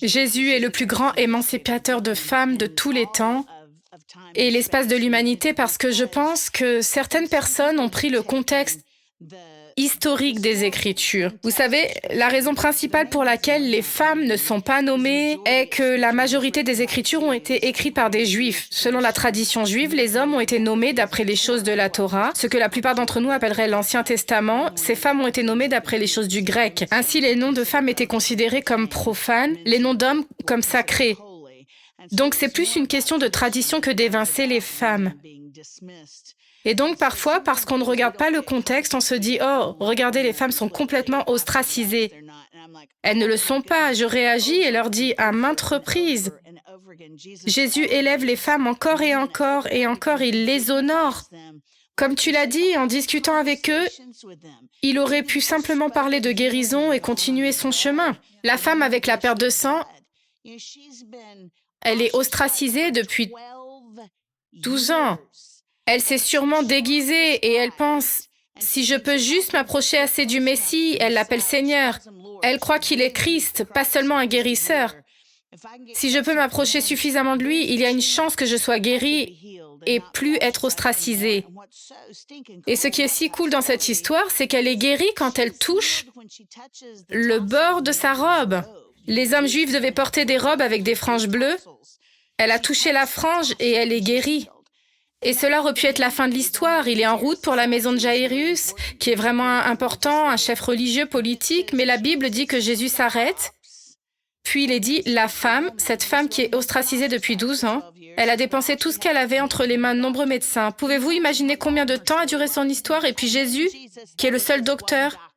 Jésus est le plus grand émancipateur de femmes de tous les temps et l'espace de l'humanité parce que je pense que certaines personnes ont pris le contexte historique des Écritures. Vous savez, la raison principale pour laquelle les femmes ne sont pas nommées est que la majorité des Écritures ont été écrites par des Juifs. Selon la tradition juive, les hommes ont été nommés d'après les choses de la Torah, ce que la plupart d'entre nous appelleraient l'Ancien Testament. Ces femmes ont été nommées d'après les choses du grec. Ainsi, les noms de femmes étaient considérés comme profanes, les noms d'hommes comme sacrés. Donc, c'est plus une question de tradition que d'évincer les femmes. Et donc, parfois, parce qu'on ne regarde pas le contexte, on se dit « Oh, regardez, les femmes sont complètement ostracisées. » Elles ne le sont pas. Je réagis et leur dis à maintes reprises. Jésus élève les femmes encore et encore, il les honore. Comme tu l'as dit, en discutant avec eux, il aurait pu simplement parler de guérison et continuer son chemin. La femme avec la perte de sang, elle est ostracisée depuis 12 ans. Elle s'est sûrement déguisée et elle pense, si je peux juste m'approcher assez du Messie, elle l'appelle Seigneur. Elle croit qu'il est Christ, pas seulement un guérisseur. Si je peux m'approcher suffisamment de lui, il y a une chance que je sois guérie et plus être ostracisée. Et ce qui est si cool dans cette histoire, c'est qu'elle est guérie quand elle touche le bord de sa robe. Les hommes juifs devaient porter des robes avec des franges bleues. Elle a touché la frange et elle est guérie. Et cela aurait pu être la fin de l'histoire. Il est en route pour la maison de Jairus, qui est vraiment important, un chef religieux, politique, mais la Bible dit que Jésus s'arrête. Puis il est dit, la femme, cette femme qui est ostracisée depuis 12 ans, elle a dépensé tout ce qu'elle avait entre les mains de nombreux médecins. Pouvez-vous imaginer combien de temps a duré son histoire? Et puis Jésus, qui est le seul docteur,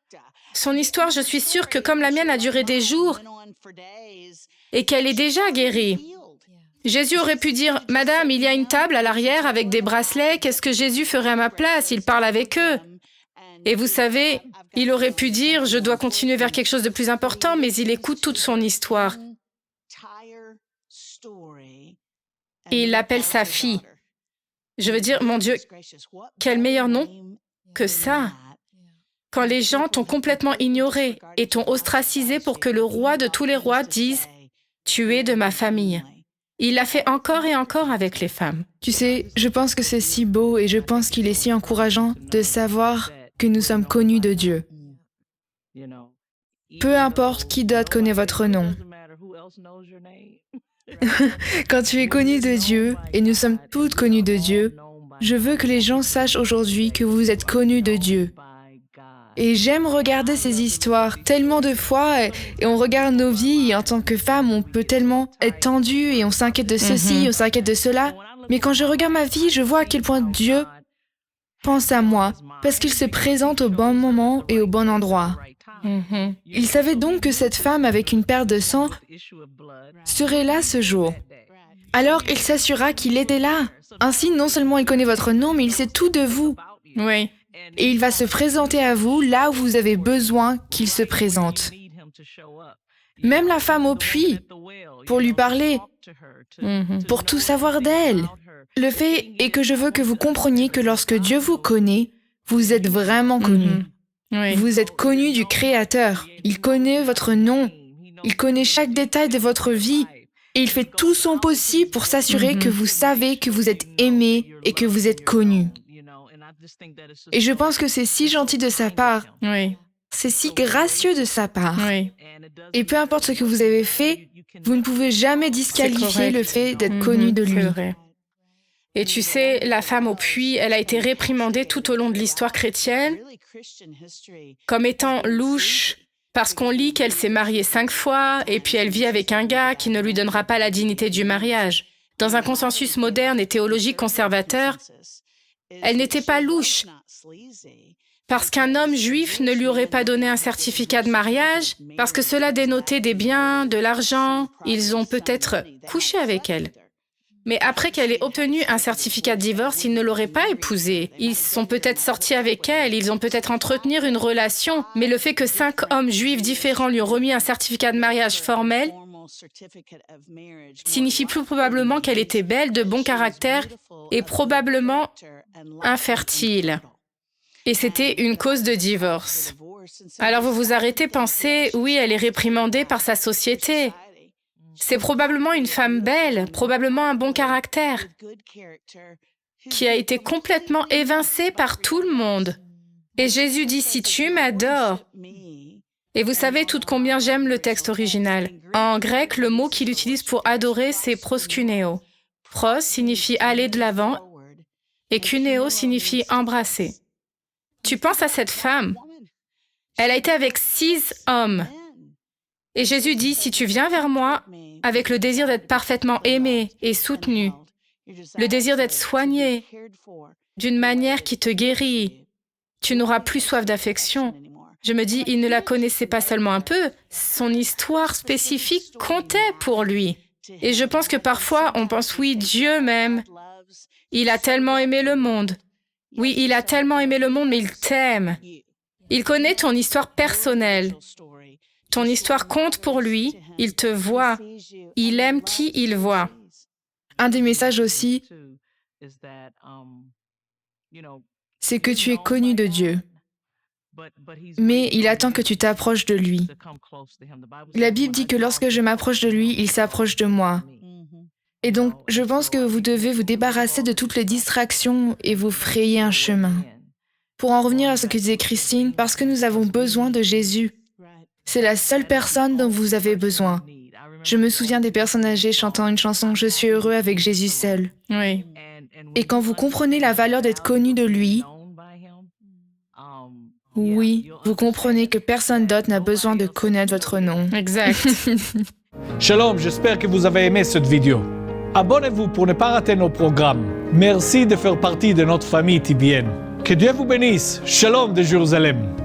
son histoire, je suis sûre que comme la mienne a duré des jours et qu'elle est déjà guérie. Jésus aurait pu dire, « Madame, il y a une table à l'arrière avec des bracelets, qu'est-ce que Jésus ferait à ma place? Il parle avec eux. » Et vous savez, il aurait pu dire, « Je dois continuer vers quelque chose de plus important, mais il écoute toute son histoire. » Et il l'appelle sa fille. Je veux dire, mon Dieu, quel meilleur nom que ça? Quand les gens t'ont complètement ignoré et t'ont ostracisé pour que le roi de tous les rois dise, « Tu es de ma famille. » Il l'a fait encore et encore avec les femmes. Tu sais, je pense que c'est si beau et je pense qu'il est si encourageant de savoir que nous sommes connus de Dieu. Peu importe qui d'autre connaît votre nom. Quand tu es connu de Dieu, et nous sommes toutes connues de Dieu, je veux que les gens sachent aujourd'hui que vous êtes connus de Dieu. Et j'aime regarder ces histoires tellement de fois et on regarde nos vies et en tant que femme, on peut tellement être tendu et on s'inquiète de ceci, on s'inquiète de cela. Mais quand je regarde ma vie, je vois à quel point Dieu pense à moi parce qu'il se présente au bon moment et au bon endroit. Il savait donc que cette femme avec une perte de sang serait là ce jour. Alors il s'assura qu'il était là. Ainsi, non seulement il connaît votre nom, mais il sait tout de vous. Oui. Et il va se présenter à vous là où vous avez besoin qu'il se présente. Même la femme au puits, pour lui parler, pour tout savoir d'elle. Le fait est que je veux que vous compreniez que lorsque Dieu vous connaît, vous êtes vraiment connu. Oui. Vous êtes connu du Créateur. Il connaît votre nom. Il connaît chaque détail de votre vie. Et il fait tout son possible pour s'assurer que vous savez que vous êtes aimé et que vous êtes connu. Et je pense que c'est si gentil de sa part. Oui. C'est si gracieux de sa part. Oui. Et peu importe ce que vous avez fait, vous ne pouvez jamais disqualifier le fait d'être connu de lui. C'est vrai. Et tu sais, la femme au puits, elle a été réprimandée tout au long de l'histoire chrétienne comme étant louche, parce qu'on lit qu'elle s'est mariée 5 fois et puis elle vit avec un gars qui ne lui donnera pas la dignité du mariage. Dans un consensus moderne et théologique conservateur, elle n'était pas louche, parce qu'un homme juif ne lui aurait pas donné un certificat de mariage, parce que cela dénotait des biens, de l'argent, ils ont peut-être couché avec elle. Mais après qu'elle ait obtenu un certificat de divorce, ils ne l'auraient pas épousée. Ils sont peut-être sortis avec elle, ils ont peut-être entretenu une relation, mais le fait que 5 hommes juifs différents lui ont remis un certificat de mariage formel signifie plus probablement qu'elle était belle, de bon caractère et probablement infertile. Et c'était une cause de divorce. Alors vous vous arrêtez, pensez, oui, elle est réprimandée par sa société. C'est probablement une femme belle, probablement un bon caractère, qui a été complètement évincée par tout le monde. Et Jésus dit, si tu m'adores, et vous savez tout combien j'aime le texte original. En grec, le mot qu'il utilise pour adorer, c'est proskuneo. Pros signifie aller de l'avant, et kuneo signifie embrasser. Tu penses à cette femme, elle a été avec 6 hommes. Et Jésus dit, si tu viens vers moi avec le désir d'être parfaitement aimé et soutenu, le désir d'être soigné d'une manière qui te guérit, tu n'auras plus soif d'affection. Je me dis, il ne la connaissait pas seulement un peu, son histoire spécifique comptait pour lui. Et je pense que parfois, on pense, oui, Dieu m'aime. Il a tellement aimé le monde. Oui, il a tellement aimé le monde, mais il t'aime. Il connaît ton histoire personnelle. Ton histoire compte pour lui, il te voit. Il aime qui il voit. Un des messages aussi, c'est que tu es connu de Dieu. Mais il attend que tu t'approches de lui. La Bible dit que lorsque je m'approche de lui, il s'approche de moi. Et donc, je pense que vous devez vous débarrasser de toutes les distractions et vous frayer un chemin. Pour en revenir à ce que disait Christine, parce que nous avons besoin de Jésus. C'est la seule personne dont vous avez besoin. Je me souviens des personnes âgées chantant une chanson « Je suis heureux avec Jésus seul ». Oui. Et quand vous comprenez la valeur d'être connu de lui, oui, vous comprenez que personne d'autre n'a besoin de connaître votre nom. Exact. Shalom, j'espère que vous avez aimé cette vidéo. Abonnez-vous pour ne pas rater nos programmes. Merci de faire partie de notre famille TBN. Que Dieu vous bénisse. Shalom de Jérusalem.